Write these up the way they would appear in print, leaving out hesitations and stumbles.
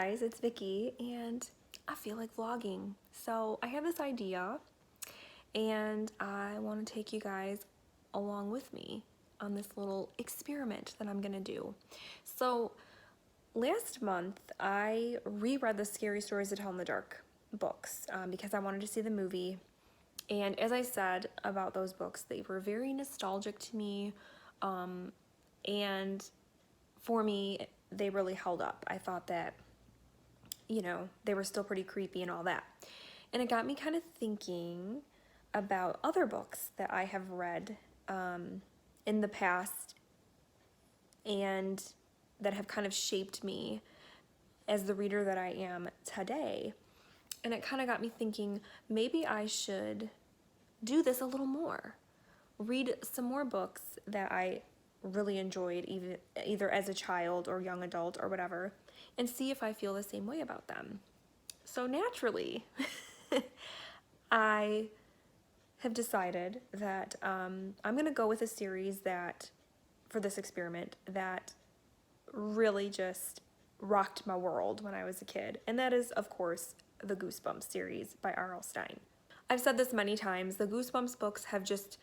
guys, it's Vicky and I feel like vlogging. So I have this idea and I want to take you guys along with me on this little experiment that I'm gonna do. So last month I reread the Scary Stories to Tell in the Dark books because I wanted to see the movie. And as I said about those books, they were very nostalgic to me. And for me, they really held up. I thought that they were still pretty creepy and all that. And it got me kind of thinking about other books that I have read in the past and that have kind of shaped me as the reader that I am today. And it kind of got me thinking, maybe I should do this a little more. Read some more books that I really enjoyed either as a child or young adult or whatever, and see if I feel the same way about them. So naturally, I have decided that I'm going to go with a series that, for this experiment, that really just rocked my world when I was a kid. And that is, of course, the Goosebumps series by R.L. Stine. I've said this many times, the Goosebumps books have just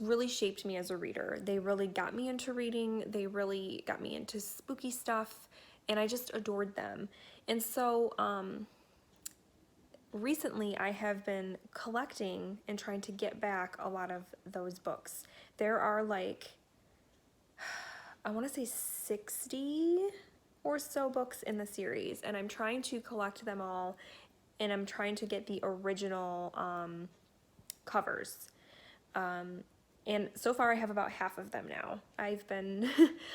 really shaped me as a reader. They really got me into reading, they really got me into spooky stuff, and I just adored them. And so recently I have been collecting and trying to get back a lot of those books. There are like, I want to say 60 or so books in the series, and I'm trying to collect them all, and I'm trying to get the original covers. And so far I have about half of them now. I've been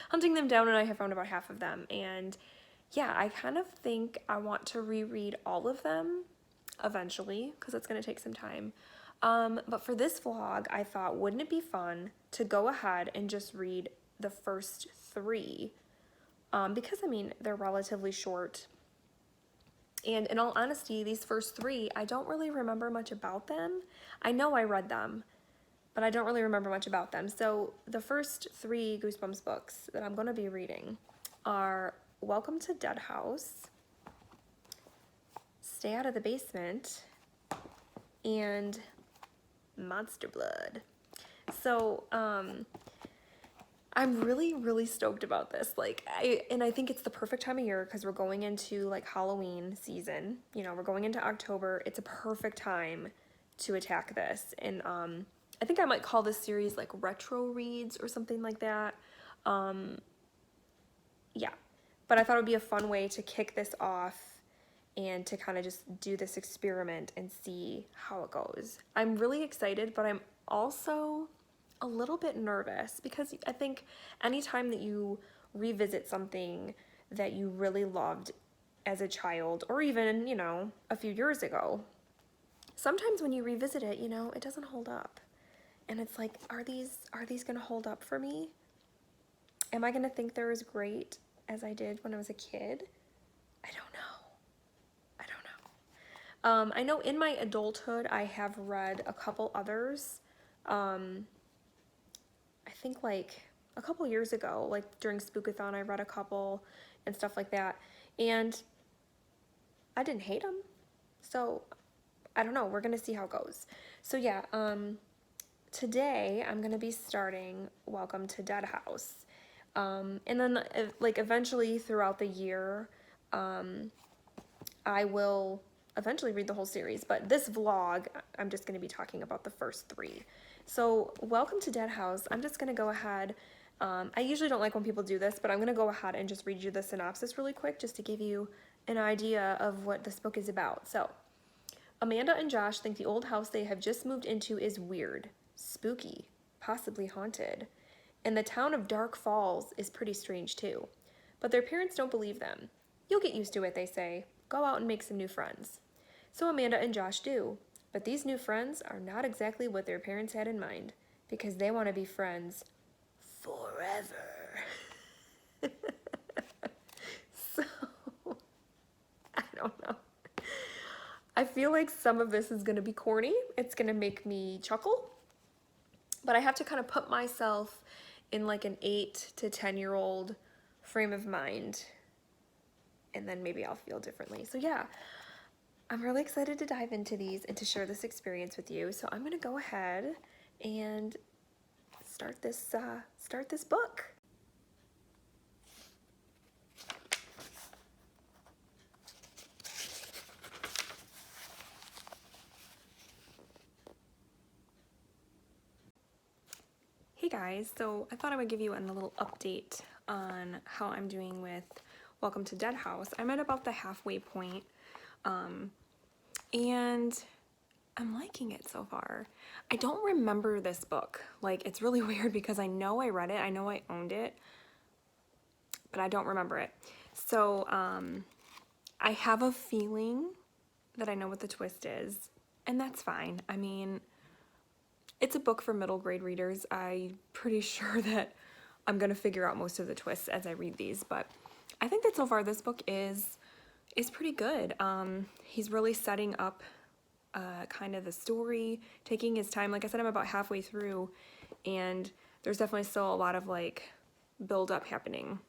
hunting them down and I have found about half of them. And yeah, I kind of think I want to reread all of them eventually because it's going to take some time. But for this vlog, I thought, wouldn't it be fun to go ahead and just read the first three? Because I mean, they're relatively short. And in all honesty, these first three, I don't really remember much about them. I know I read them, but I don't really remember much about them. So the first three Goosebumps books that I'm going to be reading are Welcome to Dead House, Stay Out of the Basement, and Monster Blood. So I'm really stoked about this. I think it's the perfect time of year because we're going into like Halloween season. We're going into October. It's a perfect time to attack this. And I think I might call this series like retro reads or something like that. Yeah, but I thought it would be a fun way to kick this off and to kind of just do this experiment and see how it goes. I'm really excited, but I'm also a little bit nervous because I think anytime that you revisit something that you really loved as a child or even, a few years ago, sometimes when you revisit it, it doesn't hold up. And it's like, are these gonna hold up for me? Am I gonna think they're as great as I did when I was a kid? I don't know. I know in my adulthood I have read a couple others. I think like a couple years ago, like during Spookathon, I read a couple and stuff like that. And I didn't hate them. So I don't know, we're gonna see how it goes. So yeah, today I'm gonna be starting Welcome to Dead House. And then like eventually throughout the year, I will eventually read the whole series, but this vlog, I'm just gonna be talking about the first three. So Welcome to Dead House, I'm just gonna go ahead, I usually don't like when people do this, but I'm gonna go ahead and just read you the synopsis really quick just to give you an idea of what this book is about. So, Amanda and Josh think the old house they have just moved into is weird, spooky, possibly haunted. And the town of Dark Falls is pretty strange too. But their parents don't believe them. You'll get used to it, they say. Go out and make some new friends. So Amanda and Josh do. But these new friends are not exactly what their parents had in mind, because they want to be friends forever. So, I don't know. I feel like some of this is going to be corny. It's going to make me chuckle. But I have to kind of put myself in like an 8 to 10-year-old frame of mind and then maybe I'll feel differently. So yeah, I'm really excited to dive into these and to share this experience with you. So I'm gonna go ahead and start this book. Hey guys, so I thought I would give you a little update on how I'm doing with Welcome to Dead House. I'm at about the halfway point, and I'm liking it so far. I don't remember this book. Like, it's really weird because I know I read it, I know I owned it, but I don't remember it. So, I have a feeling that I know what the twist is, and that's fine. I mean, it's a book for middle grade readers. I'm pretty sure that I'm gonna figure out most of the twists as I read these, but I think that so far this book is pretty good. He's really setting up kind of the story, taking his time. Like I said, I'm about halfway through, and there's definitely still a lot of like build up happening.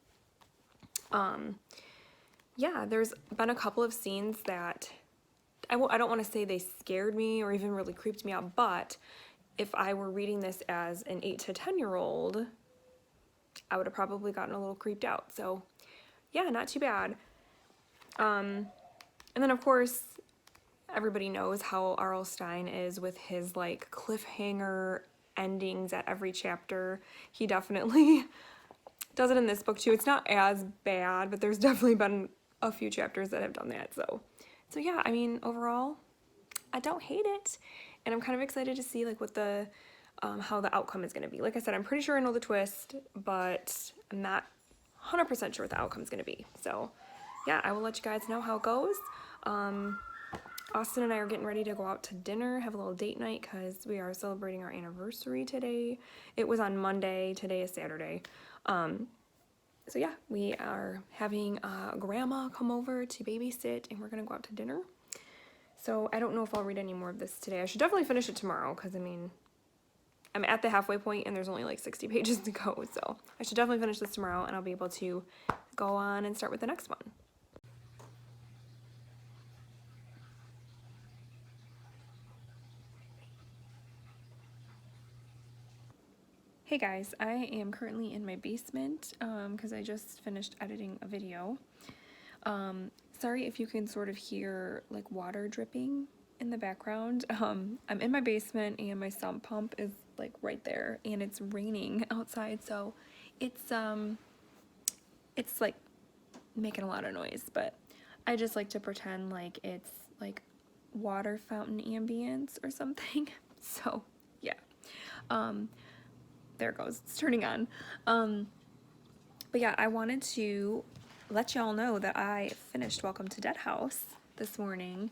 Yeah, there's been a couple of scenes that I don't want to say they scared me or even really creeped me out, but if I were reading this as an 8 to 10-year-old, I would have probably gotten a little creeped out. So yeah, not too bad. And then of course, everybody knows how R.L. Stine is with his like cliffhanger endings at every chapter. He definitely does it in this book too. It's not as bad, but there's definitely been a few chapters that have done that. So yeah, I mean, overall, I don't hate it. And I'm kind of excited to see like what the how the outcome is going to be. Like I said, I'm pretty sure I know the twist, but I'm not 100% sure what the outcome is going to be. So yeah, I will let you guys know how it goes. Austin and I are getting ready to go out to dinner, have a little date night because we are celebrating our anniversary today. It was on Monday, today is Saturday. So yeah, we are having grandma come over to babysit, and we're gonna go out to dinner. So I don't know if I'll read any more of this today. I should definitely finish it tomorrow because I mean, I'm at the halfway point and there's only like 60 pages to go. So I should definitely finish this tomorrow and I'll be able to go on and start with the next one. Hey guys, I am currently in my basement because I just finished editing a video. Sorry if you can sort of hear like water dripping in the background. I'm in my basement and my sump pump is like right there, and it's raining outside, so it's like making a lot of noise, but I just like to pretend like it's like water fountain ambience or something. So yeah, there it goes, it's turning on. But yeah, I wanted to let y'all know that I finished Welcome to Dead House this morning,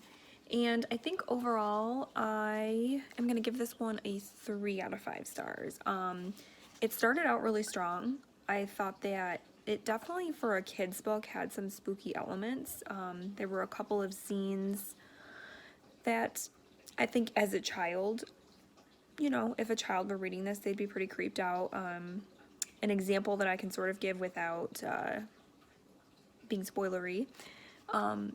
and I think overall I am gonna give this one a 3 out of 5 stars. It started out really strong. I thought that it definitely, for a kid's book, had some spooky elements. There were a couple of scenes that I think as a child, you know, if a child were reading this, they'd be pretty creeped out. An example that I can sort of give without being spoilery,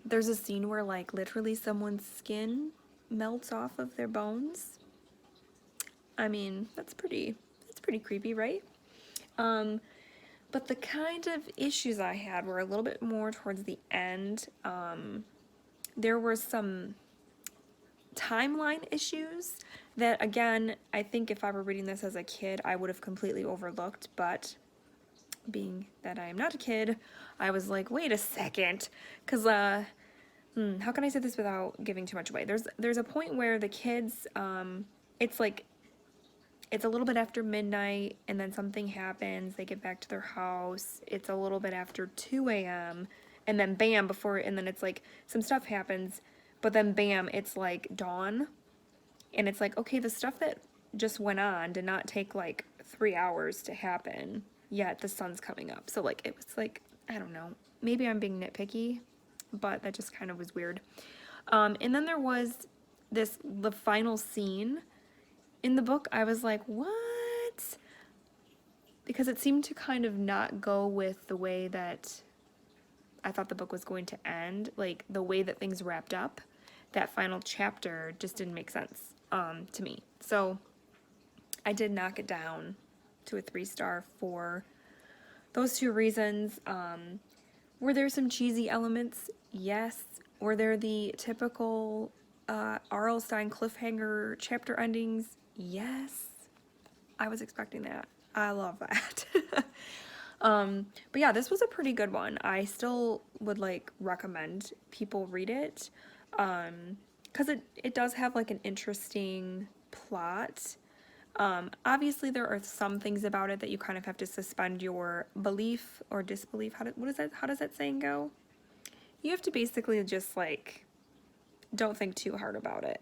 there's a scene where like literally someone's skin melts off of their bones. I mean, that's pretty creepy, right? But the kind of issues I had were a little bit more towards the end. There were some timeline issues that, again, I think if I were reading this as a kid, I would have completely overlooked, but being that I am not a kid, I was like, wait a second, because, how can I say this without giving too much away? There's a point where the kids, it's like, it's a little bit after midnight, and then something happens, they get back to their house, it's a little bit after 2 a.m., and then bam, and then it's like, some stuff happens, but then bam, it's like dawn, and it's like, okay, the stuff that just went on did not take like 3 hours to happen, yet the sun's coming up. So like, it was like, I don't know, maybe I'm being nitpicky, but that just kind of was weird. And then there was the final scene in the book. I was like, what? Because it seemed to kind of not go with the way that I thought the book was going to end. Like, the way that things wrapped up, that final chapter just didn't make sense to me. So I did knock it down to a 3-star for those two reasons. Were there some cheesy elements? Yes. Were there the typical R.L. Stine cliffhanger chapter endings? Yes. I was expecting that. I love that. But yeah, this was a pretty good one. I still would like recommend people read it. Because it does have like an interesting plot. Obviously there are some things about it that you kind of have to suspend your belief or disbelief. How does that saying go? You have to basically just like, don't think too hard about it.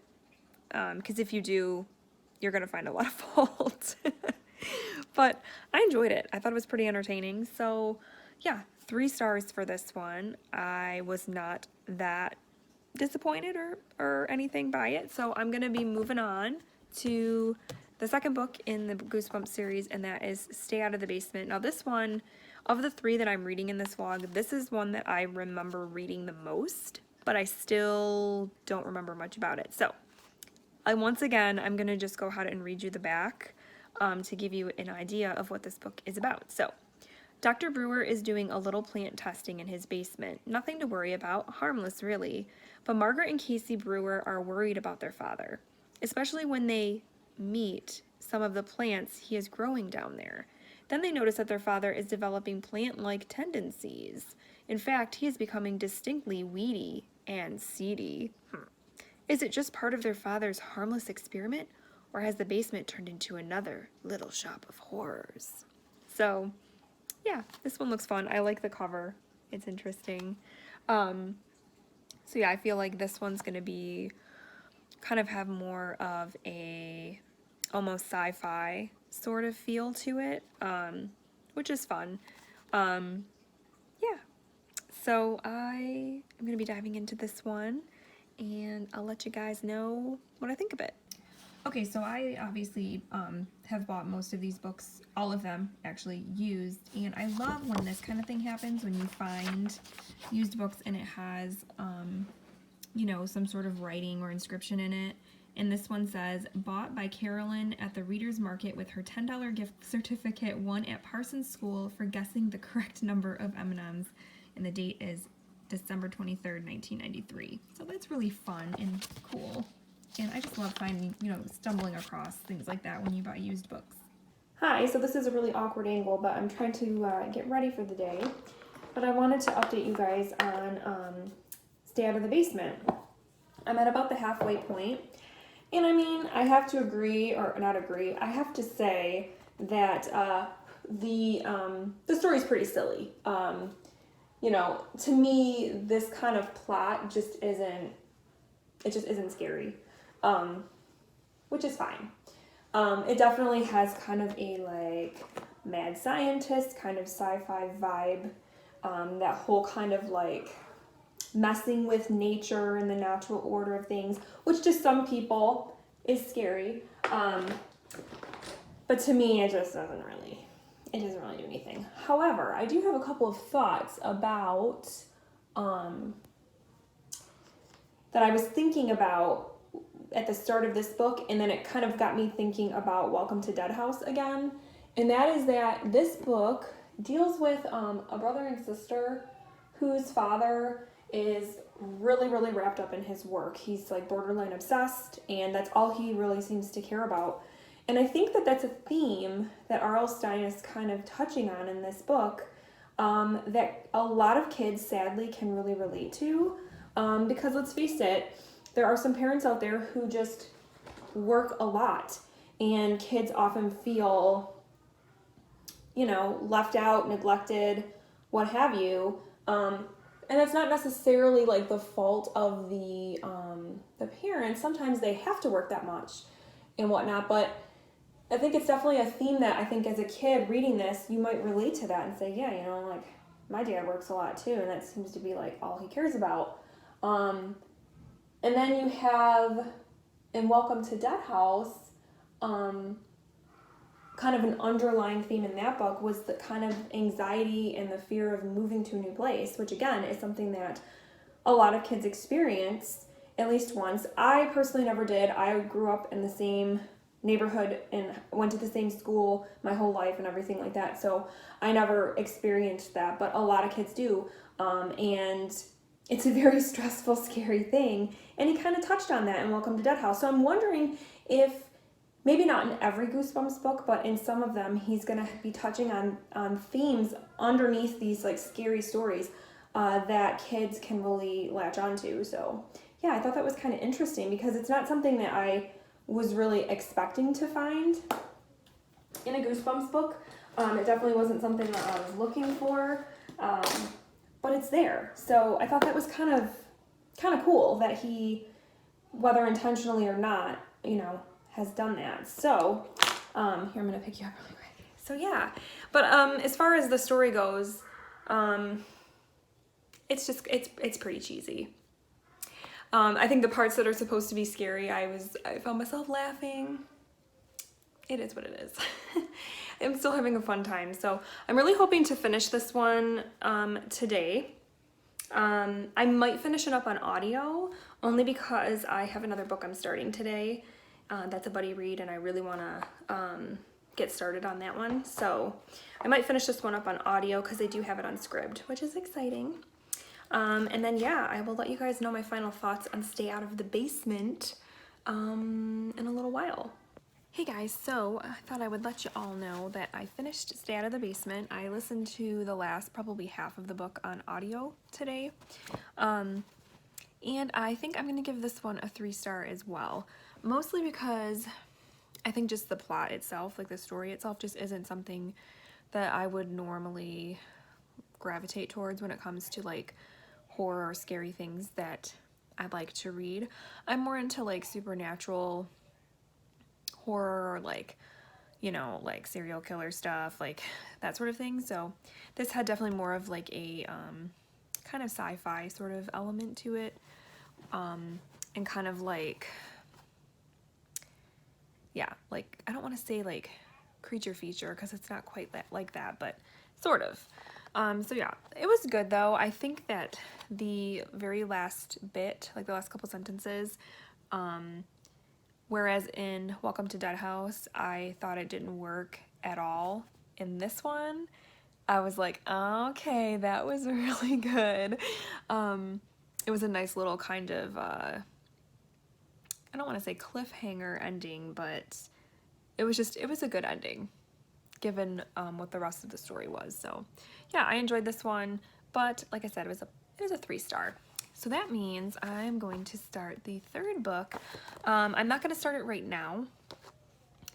Because if you do, you're going to find a lot of fault. But I enjoyed it. I thought it was pretty entertaining. So yeah, 3 stars for this one. I was not that disappointed or anything by it. So I'm going to be moving on to the second book in the Goosebumps series, and that is Stay Out of the Basement. Now this one, of the 3 that I'm reading in this vlog, this is one that I remember reading the most, but I still don't remember much about it. So once again, I'm going to just go ahead and read you the back to give you an idea of what this book is about. So, Dr. Brewer is doing a little plant testing in his basement. Nothing to worry about, harmless really. But Margaret and Casey Brewer are worried about their father, especially when they meet some of the plants he is growing down there. Then they notice that their father is developing plant-like tendencies. In fact, he is becoming distinctly weedy and seedy. Is it just part of their father's harmless experiment, or has the basement turned into another little shop of horrors? So, yeah, this one looks fun. I like the cover. It's interesting. So yeah, I feel like this one's going to be kind of have more of a almost sci-fi sort of feel to it, which is fun. Yeah, so I am going to be diving into this one, and I'll let you guys know what I think of it. Okay, so I obviously have bought most of these books, all of them actually, used, and I love when this kind of thing happens, when you find used books and it has, you know, some sort of writing or inscription in it. And this one says, bought by Carolyn at the Reader's Market with her $10 gift certificate won at Parsons School for guessing the correct number of M&Ms, and the date is December 23rd, 1993. So that's really fun and cool. And I just love finding, you know, stumbling across things like that when you buy used books. Hi, so this is a really awkward angle, but I'm trying to get ready for the day. But I wanted to update you guys on Stay Out of the Basement. I'm at about the halfway point. And I mean, I have to agree, or not agree, I have to say that the story's pretty silly. You know, to me, this kind of plot just isn't scary. Which is fine. It definitely has kind of a like mad scientist kind of sci-fi vibe. That whole kind of like messing with nature and the natural order of things, which to some people is scary. But to me, it just doesn't really do anything. However, I do have a couple of thoughts about that I was thinking about at the start of this book, and then it kind of got me thinking about Welcome to Dead House again. And that is that this book deals with a brother and sister whose father is really, really wrapped up in his work. He's like borderline obsessed, and that's all he really seems to care about. And I think that that's a theme that R.L. Stine is kind of touching on in this book, that a lot of kids sadly can really relate to, because let's face it, there are some parents out there who just work a lot, and kids often feel, you know, left out, neglected, what have you. And that's not necessarily like the fault of the parents. Sometimes they have to work that much and whatnot, but I think it's definitely a theme that I think as a kid reading this, you might relate to that and say, yeah, you know, like my dad works a lot too, and that seems to be like all he cares about. And then you have in Welcome to Dead House, kind of an underlying theme in that book was the kind of anxiety and the fear of moving to a new place, which again is something that a lot of kids experience at least once. I personally never did. I grew up in the same neighborhood and went to the same school my whole life and everything like that, so I never experienced that, but a lot of kids do, and it's a very stressful, scary thing, and he kind of touched on that in Welcome to Dead House. So I'm wondering if, maybe not in every Goosebumps book, but in some of them, he's going to be touching on themes underneath these like scary stories that kids can really latch onto. So yeah, I thought that was kind of interesting because it's not something that I was really expecting to find in a Goosebumps book. It definitely wasn't something that I was looking for, but it's there. So I thought that was kind of cool that he, whether intentionally or not, you know, has done that. So here, I'm gonna pick you up really quick. So yeah, but as far as the story goes, it's just it's pretty cheesy. I think the parts that are supposed to be scary, I found myself laughing. It is what it is. I'm still having a fun time. So I'm really hoping to finish this one today. I might finish it up on audio only because I have another book I'm starting today. That's a buddy read, and I really want to get started on that one. So I might finish this one up on audio because they do have it on Scribd, which is exciting. And then yeah, I will let you guys know my final thoughts on Stay Out of the Basement in a little while. Hey guys, so I thought I would let you all know that I finished Stay Out of the Basement. I listened to the last probably half of the book on audio today. And I think I'm going to give this one a 3-star as well. Mostly because I think just the plot itself, like the story itself, just isn't something that I would normally gravitate towards when it comes to like horror or scary things that I'd like to read. I'm more into like supernatural horror or like, you know, like serial killer stuff, like that sort of thing. So this had definitely more of like a kind of sci-fi sort of element to it, and kind of like, yeah, like I don't want to say like creature feature because it's not quite that like that, but sort of. So yeah, it was good though. I think that the very last bit, like the last couple sentences, whereas in Welcome to Dead House, I thought it didn't work at all. In this one, I was like, okay, that was really good. It was a nice little kind of, I don't want to say cliffhanger ending, but it was a good ending given what the rest of the story was. So yeah, I enjoyed this one, but like I said, it was a 3-star. So that means I'm going to start the third book. I'm not going to start it right now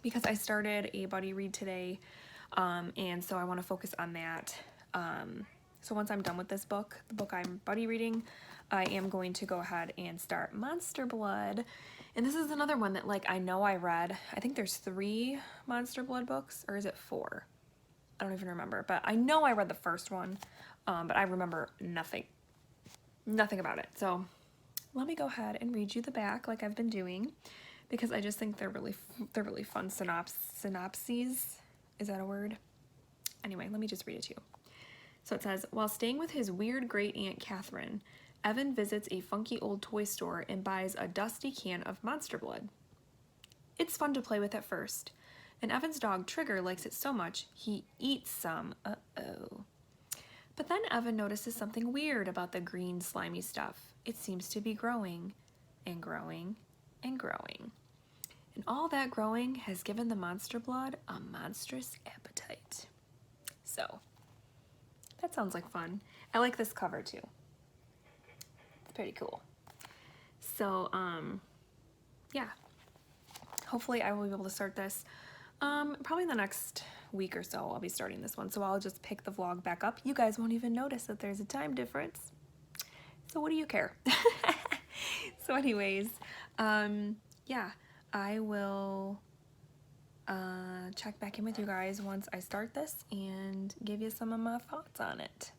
because I started a buddy read today, and so I want to focus on that. So once I'm done with this book, the book I'm buddy reading, I am going to go ahead and start Monster Blood. And this is another one that like I know I read. I think there's 3 Monster Blood books, or is it 4? I don't even remember, but I know I read the first one, but I remember nothing about it. So let me go ahead and read you the back like I've been doing, because I just think they're really fun synopses. Is that a word? Anyway, let me just read it to you. So it says, while staying with his weird great aunt Catherine, Evan visits a funky old toy store and buys a dusty can of Monster Blood. It's fun to play with at first, and Evan's dog Trigger likes it so much he eats some. Uh-oh. But then Evan notices something weird about the green slimy stuff. It seems to be growing and growing and growing. And all that growing has given the Monster Blood a monstrous appetite. So, that sounds like fun. I like this cover too. It's pretty cool. So, yeah. Hopefully I will be able to start this. Probably in the next week or so I'll be starting this one. So I'll just pick the vlog back up. You guys won't even notice that there's a time difference. So what do you care? So anyways, yeah, I will check back in with you guys once I start this and give you some of my thoughts on it.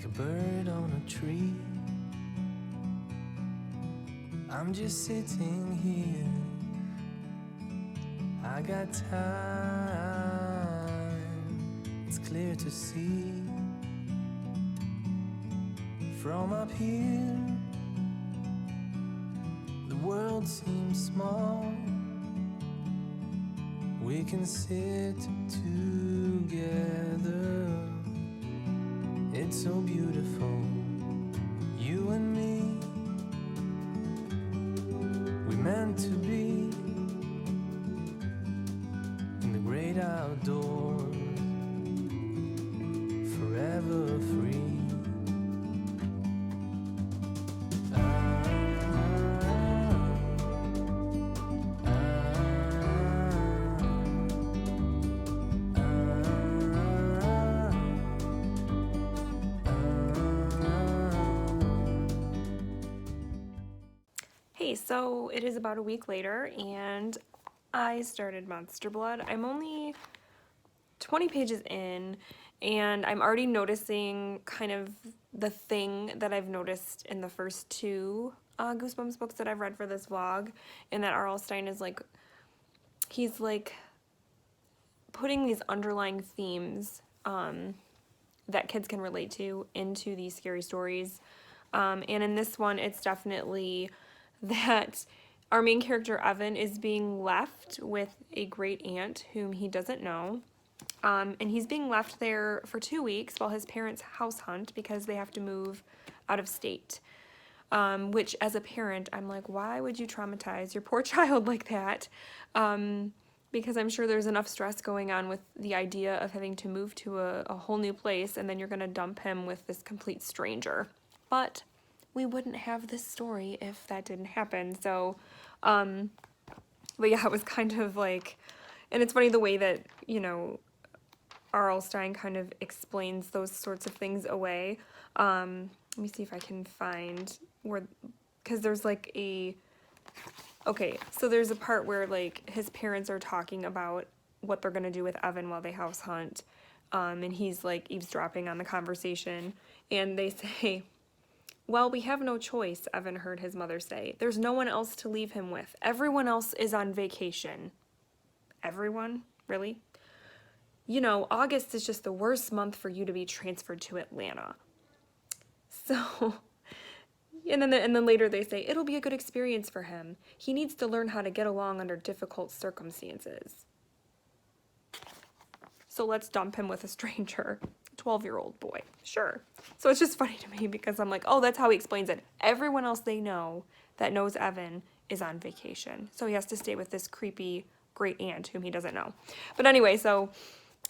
like a bird on a tree. I'm just sitting here, I got time, it's clear to see. From up here, the world seems small. We can sit together, it's so beautiful, you and me. We meant to be in the great outdoors, forever free. Hey, so it is about a week later, and I started Monster Blood. I'm only 20 pages in, and I'm already noticing kind of the thing that I've noticed in the first two Goosebumps books that I've read for this vlog, and that R.L. Stine is like, he's like putting these underlying themes that kids can relate to into these scary stories. And in this one, it's definitely that our main character, Evan, is being left with a great aunt whom he doesn't know. And he's being left there for 2 weeks while his parents house hunt because they have to move out of state. Which, as a parent, I'm like, why would you traumatize your poor child like that? Because I'm sure there's enough stress going on with the idea of having to move to a whole new place, and then you're going to dump him with this complete stranger. But we wouldn't have this story if that didn't happen. So, but yeah, it was kind of like, and it's funny the way that, you know, R.L. Stine kind of explains those sorts of things away. Let me see if I can find where, because there's like okay, so there's a part where like his parents are talking about what they're gonna do with Evan while they house hunt, and he's like eavesdropping on the conversation, and they say, well, we have no choice, Evan heard his mother say. There's no one else to leave him with. Everyone else is on vacation. Everyone? Really? You know, August is just the worst month for you to be transferred to Atlanta. So, and then later they say, it'll be a good experience for him. He needs to learn how to get along under difficult circumstances. So let's dump him with a stranger. 12-year-old boy. Sure. So it's just funny to me because I'm like, oh, that's how he explains it. Everyone else they know that knows Evan is on vacation. So he has to stay with this creepy great aunt whom he doesn't know. But anyway, so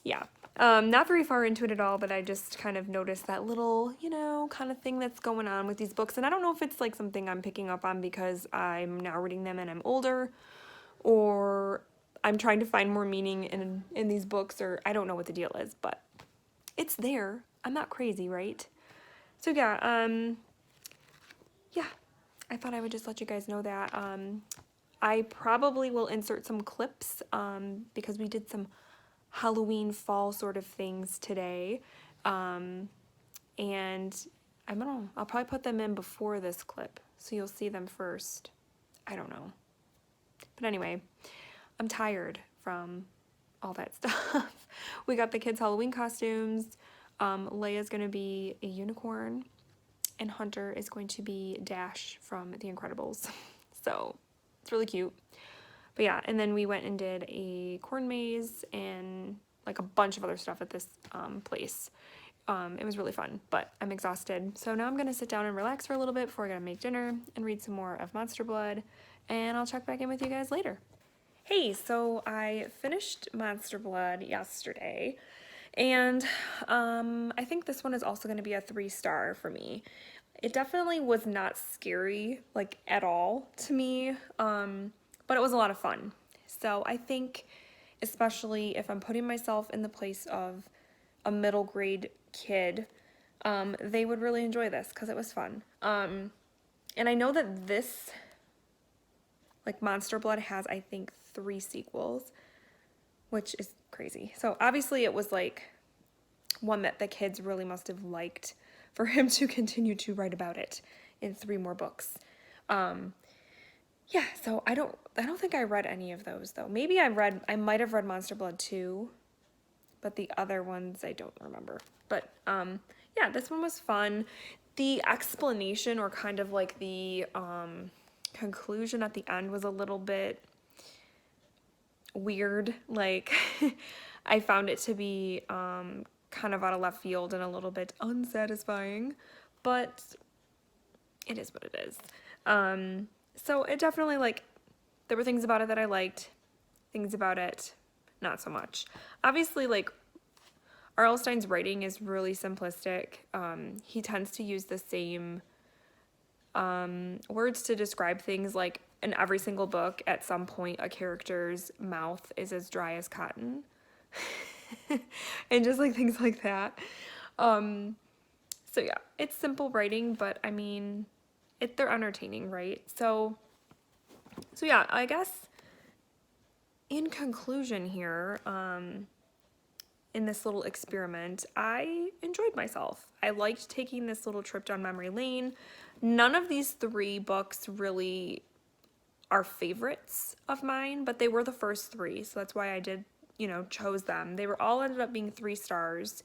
yeah. Not very far into it at all, but I just kind of noticed that little, you know, kind of thing that's going on with these books. And I don't know if it's like something I'm picking up on because I'm now reading them and I'm older, or I'm trying to find more meaning in these books, or I don't know what the deal is, but it's there. I'm not crazy, right? So yeah, yeah, I thought I would just let you guys know that. I probably will insert some clips because we did some Halloween fall sort of things today. And I don't know, I'll probably put them in before this clip so you'll see them first. I don't know. But anyway, I'm tired from all that stuff. We got the kids' Halloween costumes. Leia's gonna be a unicorn, and Hunter is going to be Dash from The Incredibles. So it's really cute. But yeah, and then we went and did a corn maze and like a bunch of other stuff at this place. It was really fun, but I'm exhausted. So now I'm gonna sit down and relax for a little bit before I gotta make dinner and read some more of Monster Blood, and I'll check back in with you guys later. Hey, so I finished Monster Blood yesterday, and I think this one is also going to be a 3-star for me. It definitely was not scary, like, at all to me, but it was a lot of fun. So I think, especially if I'm putting myself in the place of a middle grade kid, they would really enjoy this because it was fun. And I know that this, like, Monster Blood has, I think, 3 sequels, which is crazy. So obviously it was like one that the kids really must have liked, for him to continue to write about it in 3 more books. Yeah, so I don't think I read any of those though. Maybe I might have read Monster Blood 2, but the other ones I don't remember. But yeah, this one was fun. The explanation, or kind of like the conclusion at the end, was a little bit weird. Like I found it to be kind of out of left field and a little bit unsatisfying, but it is what it is. So it definitely, like, there were things about it that I liked, things about it not so much. Obviously, like, R.L. Stein's writing is really simplistic. He tends to use the same words to describe things. Like, in every single book, at some point, a character's mouth is as dry as cotton. And just, like, things like that. So, yeah, it's simple writing, but, I mean, they're entertaining, right? So yeah, I guess in conclusion here, in this little experiment, I enjoyed myself. I liked taking this little trip down memory lane. None of these 3 books really are favorites of mine, but they were the first 3, so that's why I did, chose them. They were all ended up being 3 stars.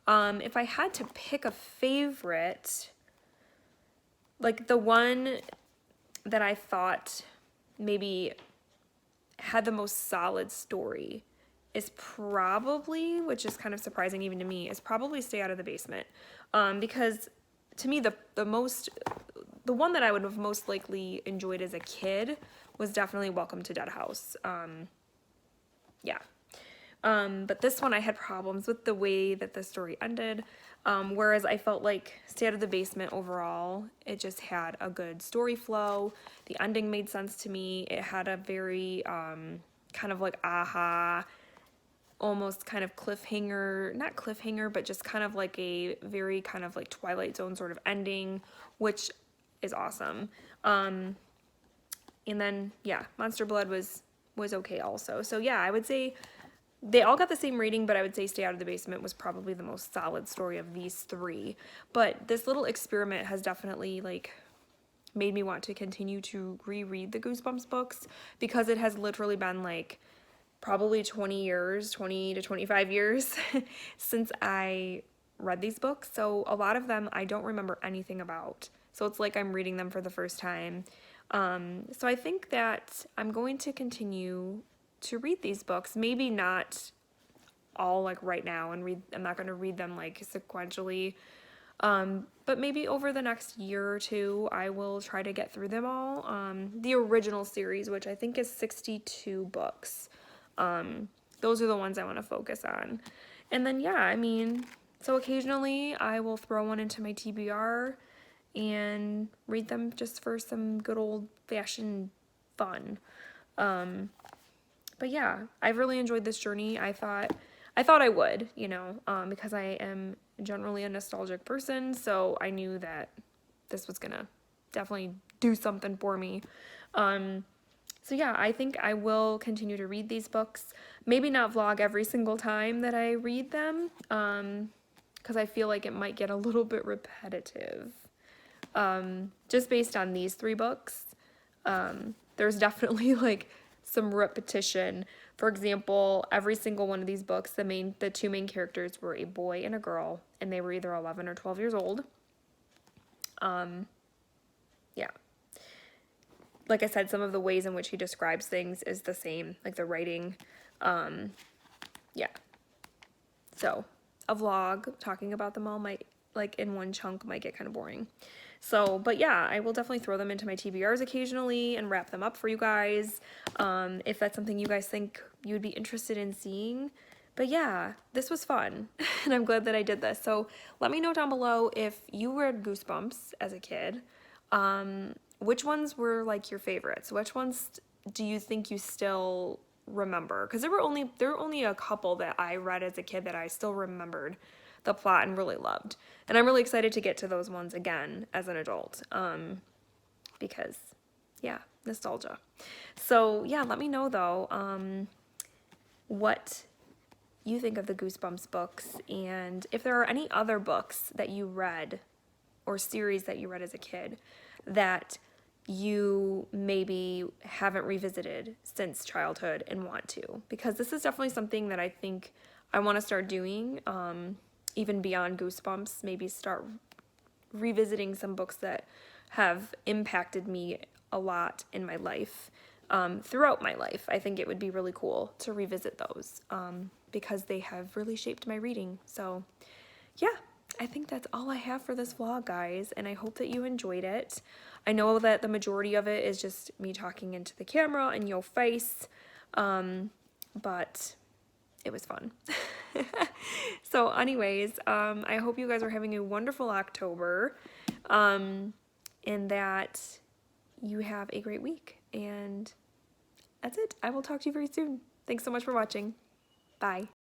If I had to pick a favorite, like the one that I thought maybe had the most solid story is probably, which is kind of surprising even to me, is probably Stay Out of the Basement. Because to me, the one that I would have most likely enjoyed as a kid was definitely Welcome to Dead House. Yeah. But this one I had problems with the way that the story ended. Whereas I felt like Stay Out of the Basement overall, it just had a good story flow. The ending made sense to me. It had a very kind of like aha, almost kind of cliffhanger, not cliffhanger, but just kind of like a very kind of like Twilight Zone sort of ending, which is awesome. And then, yeah, Monster Blood was okay also. So yeah, I would say they all got the same rating, but I would say Stay Out of the Basement was probably the most solid story of these 3. But this little experiment has definitely, like, made me want to continue to reread the Goosebumps books, because it has literally been, like, probably 20 to 25 years since I read these books. So a lot of them I don't remember anything about. So it's like I'm reading them for the first time. So I think that I'm going to continue to read these books, maybe not all like right now, and I'm not going to read them like sequentially, but maybe over the next year or 2 I will try to get through them all. The original series, which I think is 62 books, those are the ones I want to focus on. And then yeah, I mean, so occasionally I will throw one into my TBR and read them just for some good old fashioned fun. But yeah, I've really enjoyed this journey. I thought I would, because I am generally a nostalgic person, so I knew that this was gonna definitely do something for me. So yeah, I think I will continue to read these books. Maybe not vlog every single time that I read them, because I feel like it might get a little bit repetitive. Just based on these 3 books, there's definitely like some repetition. For example, every single one of these books, the 2 main characters were a boy and a girl, and they were either 11 or 12 years old. Yeah. Like I said, some of the ways in which he describes things is the same, like the writing. Yeah. So a vlog talking about them all might, like in one chunk, might get kind of boring. So, but yeah, I will definitely throw them into my TBRs occasionally and wrap them up for you guys, if that's something you guys think you would be interested in seeing. But yeah, this was fun, and I'm glad that I did this. So let me know down below if you read Goosebumps as a kid. Which ones were like your favorites? Which ones do you think you still remember? Because there were only a couple that I read as a kid that I still remembered the plot and really loved. And I'm really excited to get to those ones again as an adult, because yeah, nostalgia. So yeah, let me know though, what you think of the Goosebumps books, and if there are any other books that you read or series that you read as a kid that you maybe haven't revisited since childhood and want to, because this is definitely something that I think I want to start doing, even beyond Goosebumps, maybe start revisiting some books that have impacted me a lot in my life, throughout my life. I think it would be really cool to revisit those, because they have really shaped my reading. So yeah, I think that's all I have for this vlog, guys, and I hope that you enjoyed it. I know that the majority of it is just me talking into the camera and your face, but it was fun. So anyways, I hope you guys are having a wonderful October, and that you have a great week, and that's it. I will talk to you very soon. Thanks so much for watching. Bye.